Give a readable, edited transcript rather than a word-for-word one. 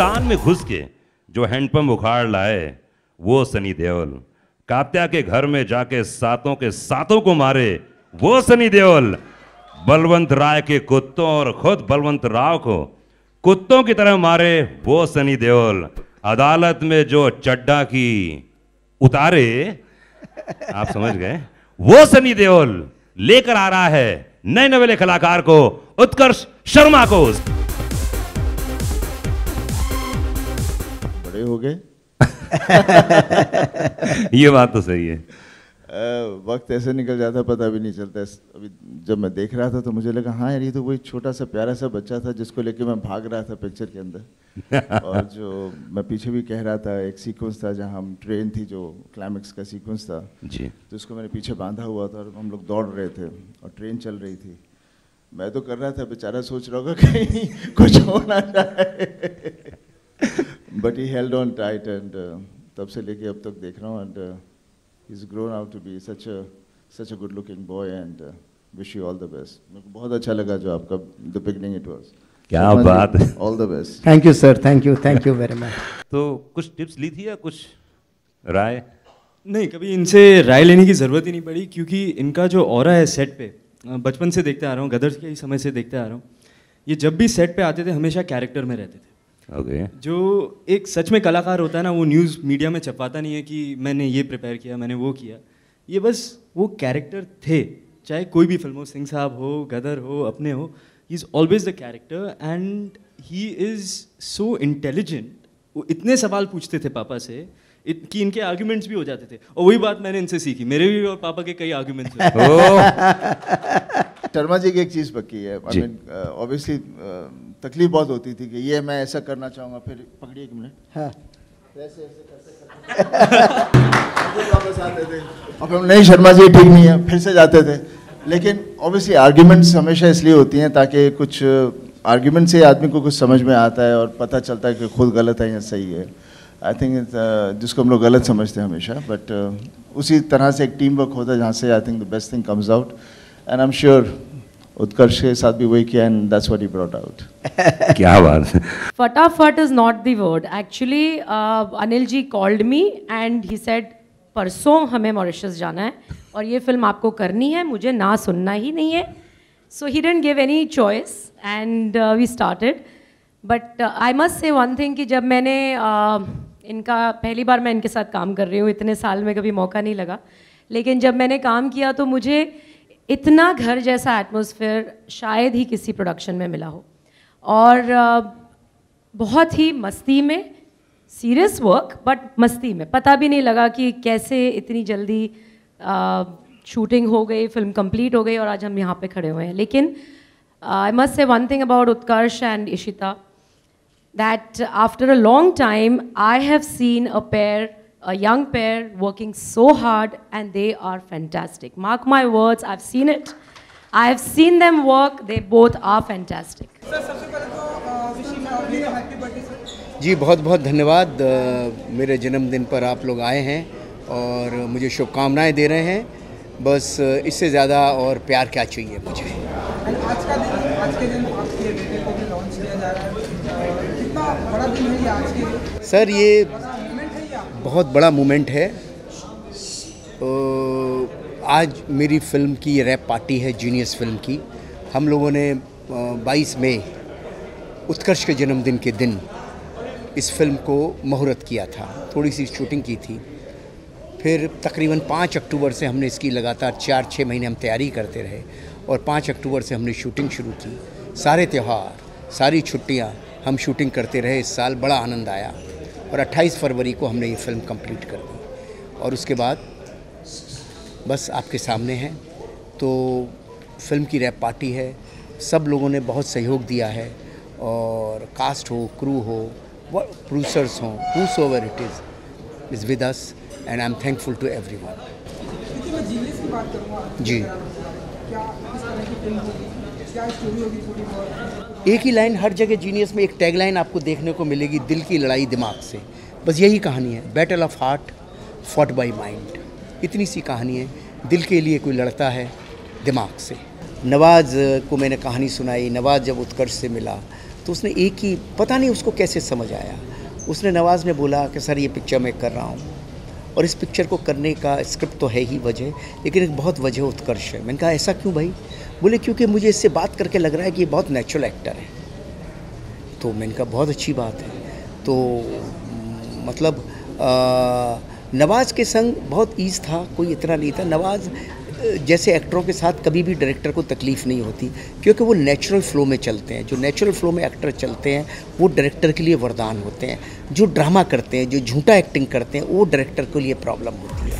रेगिस्तान में घुस के जो हैंडपंप उखाड़ लाए वो सनी देओल, कात्या के घर में जाके सातों के सातों को मारे वो सनी देओल, बलवंत राय के कुत्तों और खुद बलवंत राव को कुत्तों की तरह मारे वो सनी देओल, अदालत में जो चड्डा की उतारे, आप समझ गए, वो सनी देओल लेकर आ रहा है नए नवेले कलाकार को, उत्कर्ष शर्मा को। बड़े हो गए। ये बात तो सही है। वक्त ऐसे निकल जाता पता भी नहीं चलता। अभी जब मैं देख रहा था तो मुझे लगा हाँ यार ये तो वही छोटा सा प्यारा सा बच्चा था जिसको लेके मैं भाग रहा था पिक्चर के अंदर। और जो मैं पीछे भी कह रहा था, एक सीक्वेंस था जहाँ हम ट्रेन थी, जो क्लाइमेक्स का सीक्वेंस था जी, तो उसको मैंने पीछे बांधा हुआ था और हम लोग दौड़ रहे थे और ट्रेन चल रही थी। मैं तो कर रहा था, बेचारा सोच रहा होगा कहीं कुछ हो ना जाए। But he held on tight and तब से लेके अब तक देख रहा हूँ and he's grown out to be such a good looking boy and wish you all the best. मेरे को बहुत अच्छा लगा जो आपका the beginning it was. क्या बात है। All the best. Thank you sir, thank you very much. तो कुछ टिप्स ली थी या कुछ राय? नहीं, कभी इनसे राय लेने की ज़रूरत ही नहीं पड़ी क्योंकि इनका जो ऑरा है सेट पे, बचपन से देखते आ रहा हूँ, गदर के ही समय से देखते आ रहा हूँ, ये जब भी सेट पे आते थे हमेशा कैरेक्टर में रहते थे। Okay. जो एक सच में कलाकार होता है ना, वो न्यूज़ मीडिया में छपवाता नहीं है कि मैंने ये प्रिपेयर किया, मैंने वो किया, ये बस वो कैरेक्टर थे, चाहे कोई भी फिल्म हो, सिंह साहब हो, गदर हो, अपने हो, he is always the character and he is so intelligent. वो इतने सवाल पूछते थे पापा से कि इनके आर्ग्यूमेंट्स भी हो जाते थे, और वही बात मैंने इनसे सीखी। मेरे भी और पापा के कई आर्ग्यूमेंट्स हुए। शर्मा जी की एक चीज़ पक्की है, आई मीन ऑब्वियसली तकलीफ बहुत होती थी कि ये मैं ऐसा करना चाहूँगा, फिर पकड़िए एक मिनट, हाँ ऐसे वापस आते थे और फिर नहीं शर्मा जी ठीक नहीं है, फिर से जाते थे। लेकिन ऑब्वियसली आर्ग्यूमेंट्स हमेशा इसलिए होती हैं ताकि कुछ आर्ग्यूमेंट से आदमी को कुछ समझ में आता है और पता चलता है कि खुद गलत है या सही है। आई थिंक जिसको हम लोग गलत समझते हैं हमेशा, बट उसी तरह से एक टीम वर्क होता है जहाँ से I think the best thing comes out and I am sure Utkarsh के साथ भी वही किया and that's what he brought out. क्या बात है। फटाफट is not the word actually. Anil ji called me and he said परसों हमें मॉरिशस जाना है और ये फिल्म आपको करनी है, मुझे ना सुनना ही नहीं है। So he didn't give any choice and we started. But I must say one thing कि जब मैंने इनका पहली बार मैं इनके साथ काम कर रही हूँ, इतने साल में कभी मौका नहीं लगा, लेकिन जब मैंने काम किया तो मुझे इतना घर जैसा एटमॉस्फेयर शायद ही किसी प्रोडक्शन में मिला हो। और बहुत ही मस्ती में, सीरियस वर्क बट मस्ती में, पता भी नहीं लगा कि कैसे इतनी जल्दी शूटिंग हो गई, फिल्म कंप्लीट हो गई और आज हम यहाँ पे खड़े हुए हैं। लेकिन आई must say one thing about Utkarsh and Ishita, that after a long time I have seen a young pair working so hard and they are fantastic. Mark my words, I've seen it. I have seen them work. They both are fantastic. जी बहुत बहुत धन्यवाद। मेरे जन्मदिन पर आप लोग आए हैं और मुझे शुभकामनाएं दे रहे हैं। बस इससे ज़्यादा और प्यार क्या चाहिए मुझे। आज के दिन आपके बेटे को भी लॉन्च किया जा रहा है, कितना बड़ा दिन है ये आज के लिए? सर ये बहुत बड़ा मोमेंट है। आज मेरी फिल्म की रैप पार्टी है, जीनियस फिल्म की। हम लोगों ने 22 मई उत्कर्ष के जन्मदिन के दिन इस फिल्म को मुहूर्त किया था, थोड़ी सी शूटिंग की थी। फिर तकरीबन 5 अक्टूबर से हमने इसकी लगातार 4-6 महीने हम तैयारी करते रहे और 5 अक्टूबर से हमने शूटिंग शुरू की। सारे त्यौहार, सारी छुट्टियां हम शूटिंग करते रहे। इस साल बड़ा आनंद आया और 28 फरवरी को हमने ये फिल्म कंप्लीट कर दी और उसके बाद बस आपके सामने है। तो फिल्म की रैप पार्टी है, सब लोगों ने बहुत सहयोग दिया है और कास्ट हो, क्रू हो, प्रोड्यूसर्स हों, whosoever it is with us and I'm thankful to everyone। मैं जीनियस की बात करूँगा जी, क्या इस तरह की फिल्म होगी, क्या स्टोरी होगी थोड़ी बहुत? एक ही लाइन हर जगह जीनियस में, एक टैगलाइन आपको देखने को मिलेगी, दिल की लड़ाई दिमाग से। बस यही कहानी है, battle of heart fought by mind. इतनी सी कहानी है, दिल के लिए कोई लड़ता है दिमाग से। नवाज़ को मैंने कहानी सुनाई, नवाज़ जब उत्कर्ष से मिला तो उसने एक ही, पता नहीं उसको कैसे समझ आया, उसने नवाज़ में बोला कि सर ये पिक्चर मैं कर रहा हूँ और इस पिक्चर को करने का स्क्रिप्ट तो है ही वजह, लेकिन एक बहुत वजह उत्कर्ष है। मैंने कहा ऐसा क्यों भाई? बोले क्योंकि मुझे इससे बात करके लग रहा है कि ये बहुत नेचुरल एक्टर है। तो मैंने कहा बहुत अच्छी बात है। तो मतलब नवाज़ के संग बहुत ईज़ था, कोई इतना नहीं था। नवाज़ जैसे एक्टरों के साथ कभी भी डायरेक्टर को तकलीफ़ नहीं होती, क्योंकि वो नेचुरल फ्लो में चलते हैं। जो नेचुरल फ्लो में एक्टर चलते हैं वो डायरेक्टर के लिए वरदान होते हैं। जो ड्रामा करते हैं, जो झूठा एक्टिंग करते हैं, वो डायरेक्टर के लिए प्रॉब्लम होती है।